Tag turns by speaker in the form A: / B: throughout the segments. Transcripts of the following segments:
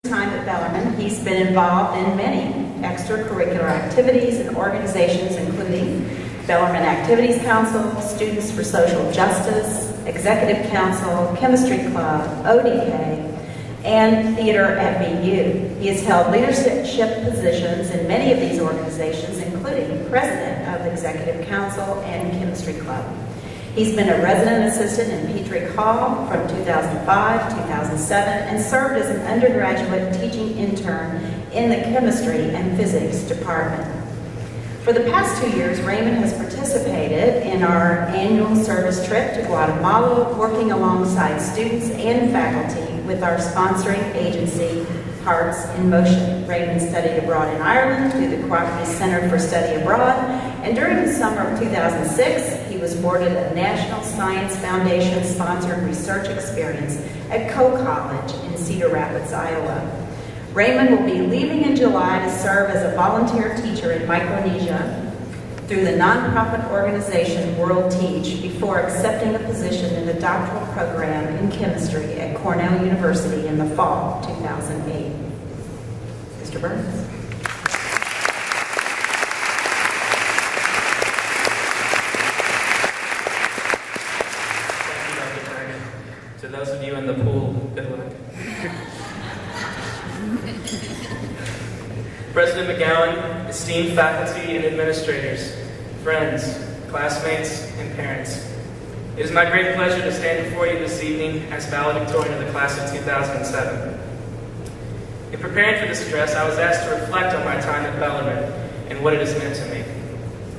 A: Time at Bellarmine, he's been involved in many extracurricular activities and organizations, including Bellarmine Activities Council, Students for Social Justice, Executive Council, Chemistry Club, ODK, and theater at BU. He has held leadership positions in many of these organizations, including President of Executive Council and Chemistry Club. He's been a resident assistant in Petrie Hall from 2005 to 2007 and served as an undergraduate teaching intern in the chemistry and physics department. For the past 2 years, Raymond has participated in our annual service trip to Guatemala, working alongside students and faculty with our sponsoring agency, Hearts in Motion. Raymond studied abroad in Ireland through the Cooperative Center for Study Abroad, and during the summer of 2006, he was awarded a National Science Foundation sponsored research experience at Coe College in Cedar Rapids, Iowa. Raymond will be leaving in July to serve as a volunteer teacher in Micronesia through the nonprofit organization World Teach before accepting a position in the doctoral program in chemistry at Cornell University in the fall of 2008. Mr. Burns.
B: Thank you, Dr. Bergen. To those of you in the pool, good luck. President McGowan, esteemed faculty and administrators, friends, classmates, and parents, it is my great pleasure to stand before you this evening as valedictorian of the class of 2007. In preparing for this address, I was asked to reflect on my time at Bellarmine and what it has meant to me.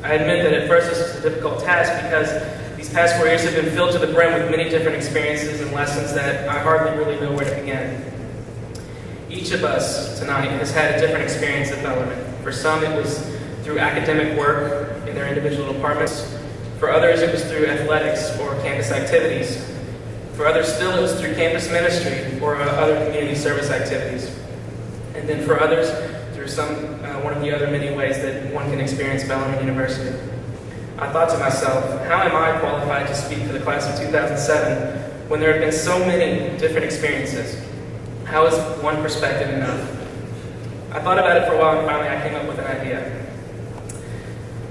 B: I admit that at first this was a difficult task because these past 4 years have been filled to the brim with many different experiences and lessons that I hardly really know where to begin. Each of us tonight has had a different experience at Bellarmine. For some, it was through academic work in their individual departments. For others, it was through athletics or campus activities. For others still, it was through campus ministry or other community service activities. And then for others, through one of the other many ways that one can experience Bellarmine University. I thought to myself, how am I qualified to speak for the class of 2007 when there have been so many different experiences? How is one perspective enough? I thought about it for a while and finally I came up with an idea.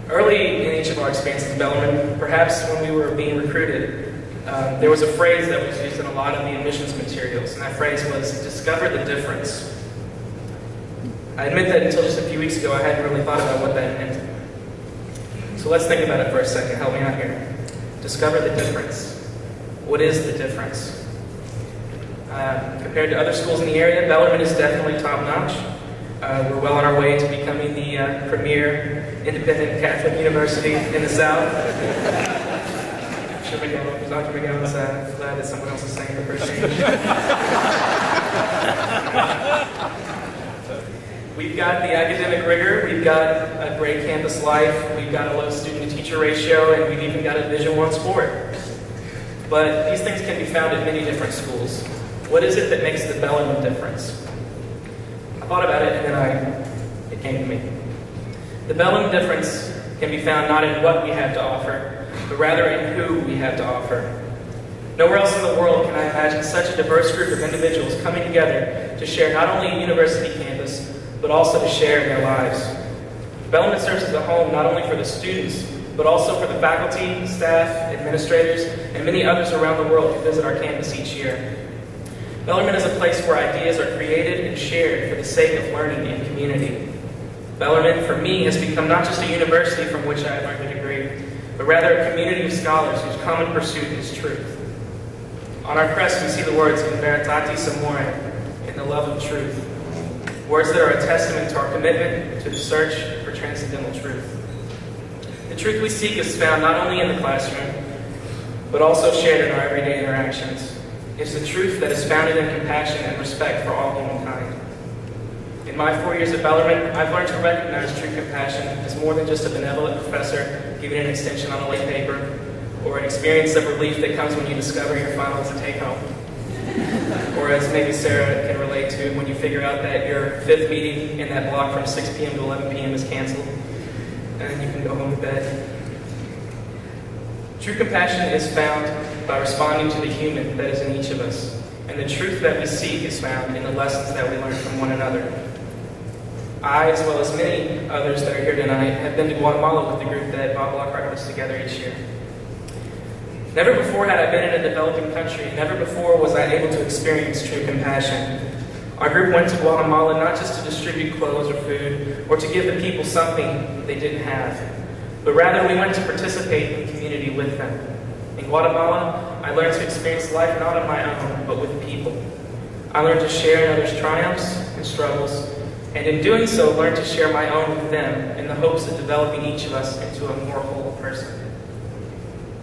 B: Early in each of our experiences at Bellarmine, perhaps when we were being recruited, there was a phrase that was used in a lot of the admissions materials, and that phrase was, discover the difference. I admit that until just a few weeks ago I hadn't really thought about what that meant. So let's think about it for a second. Help me out here. Discover the difference. What is the difference? Compared to other schools in the area, Bellarmine is definitely top-notch. We're well on our way to becoming the premier independent Catholic university in the South. I'm sure Dr. McGowan's glad that someone else is saying it for a change. We've got the academic rigor, we've got a great campus life, we've got a low student-to-teacher ratio, and we've even got a Division I sport. But these things can be found at many different schools. What is it that makes the Bellarmine difference? I thought about it and then it came to me. The Bellarmine difference can be found not in what we have to offer, but rather in who we have to offer. Nowhere else in the world can I imagine such a diverse group of individuals coming together to share not only a university campus, but also to share in their lives. Bellarmine serves as a home not only for the students, but also for the faculty, staff, administrators, and many others around the world who visit our campus each year. Bellarmine is a place where ideas are created and shared for the sake of learning and community. Bellarmine, for me, has become not just a university from which I have earned a degree, but rather a community of scholars whose common pursuit is truth. On our crest, we see the words in veritatis amore, in the love of truth. Words that are a testament to our commitment to the search for transcendental truth. The truth we seek is found not only in the classroom, but also shared in our everyday interactions. It's the truth that is founded in compassion and respect for all humankind. In my 4 years at Bellarmine, I've learned to recognize true compassion as more than just a benevolent professor giving an extension on a late paper, or an experience of relief that comes when you discover your final is a take-home. Or as maybe Sarah can relate to, when you figure out that your 5th meeting in that block from 6 p.m. to 11 p.m. is canceled, and you can go home to bed. True compassion is found by responding to the human that is in each of us. and the truth that we seek is found in the lessons that we learn from one another. I, as well as many others that are here tonight, have been to Guatemala with the group that Bob Lockhart puts together each year. Never before had I been in a developing country. Never before was I able to experience true compassion. Our group went to Guatemala not just to distribute clothes or food, or to give the people something they didn't have, but rather we went to participate in community with them. In Guatemala, I learned to experience life not on my own, but with people. I learned to share in others' triumphs and struggles, and in doing so, learned to share my own with them in the hopes of developing each of us into a more whole person.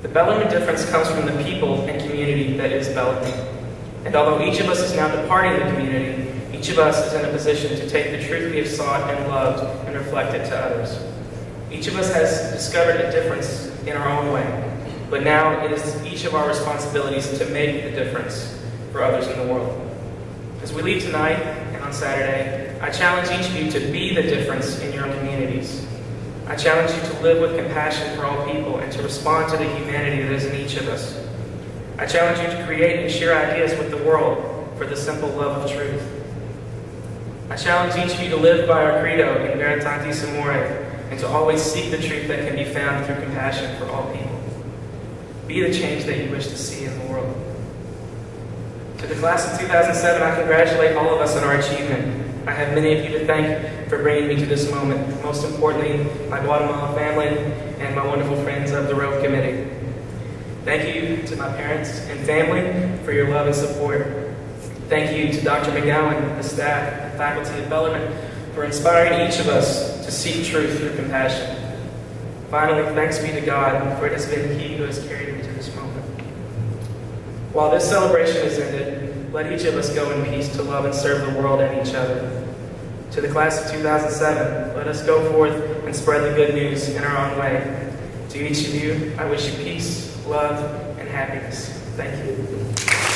B: The Bellarmine difference comes from the people and community that is Bellarmine. And although each of us is now departing the community, each of us is in a position to take the truth we have sought and loved and reflect it to others. Each of us has discovered a difference in our own way, but now it is each of our responsibilities to make the difference for others in the world. As we leave tonight and on Saturday, I challenge each of you to be the difference in your communities. I challenge you to live with compassion for all people and to respond to the humanity that is in each of us. I challenge you to create and share ideas with the world for the simple love of truth. I challenge each of you to live by our credo in Veritantis Amore and to always seek the truth that can be found through compassion for all people. Be the change that you wish to see in the world. To the class of 2007, I congratulate all of us on our achievement. I have many of you to thank for bringing me to this moment. Most importantly, my Guatemala family and my wonderful friends of the Road Committee. Thank you to my parents and family for your love and support. Thank you to Dr. McGowan, the staff, and faculty of Bellarmine for inspiring each of us to seek truth through compassion. Finally, thanks be to God, for it has been He who has carried me to this moment. While this celebration is ended, let each of us go in peace to love and serve the world and each other. To the class of 2007, let us go forth and spread the good news in our own way. To each of you, I wish you peace, love, and happiness. Thank you.